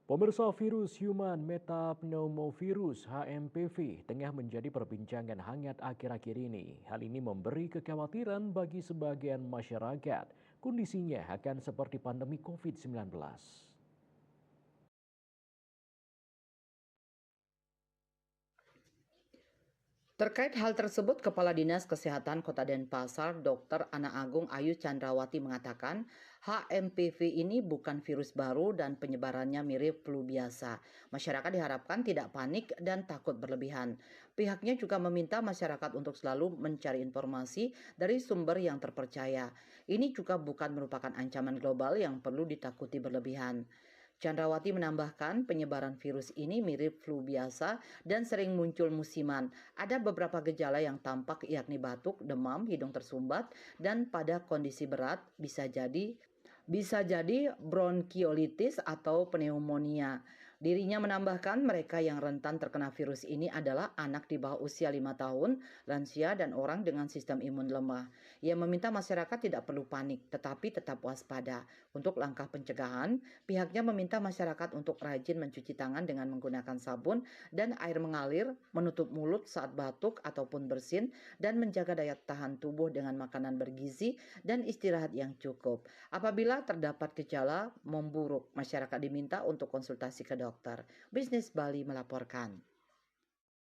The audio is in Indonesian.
Pemirsa, virus Human Metapneumovirus (HMPV) tengah menjadi perbincangan hangat akhir-akhir ini. Hal ini memberi kekhawatiran bagi sebagian masyarakat. Kondisinya akan seperti pandemi COVID-19. Terkait hal tersebut, Kepala Dinas Kesehatan Kota Denpasar, Dr. Ana Agung Ayu Chandrawati mengatakan, HMPV ini bukan virus baru dan penyebarannya mirip flu biasa. Masyarakat diharapkan tidak panik dan takut berlebihan. Pihaknya juga meminta masyarakat untuk selalu mencari informasi dari sumber yang terpercaya. Ini juga bukan merupakan ancaman global yang perlu ditakuti berlebihan. Chandrawati menambahkan penyebaran virus ini mirip flu biasa dan sering muncul musiman. Ada beberapa gejala yang tampak yakni batuk, demam, hidung tersumbat, dan pada kondisi berat bisa jadi bronkiolitis atau pneumonia. Dirinya menambahkan mereka yang rentan terkena virus ini adalah anak di bawah usia 5 tahun, lansia, dan orang dengan sistem imun lemah. Ia meminta masyarakat tidak perlu panik, tetapi tetap waspada. Untuk langkah pencegahan, pihaknya meminta masyarakat untuk rajin mencuci tangan dengan menggunakan sabun dan air mengalir, menutup mulut saat batuk ataupun bersin, dan menjaga daya tahan tubuh dengan makanan bergizi dan istirahat yang cukup. Apabila terdapat gejala memburuk, masyarakat diminta untuk konsultasi ke dokter. Bisnis Bali melaporkan.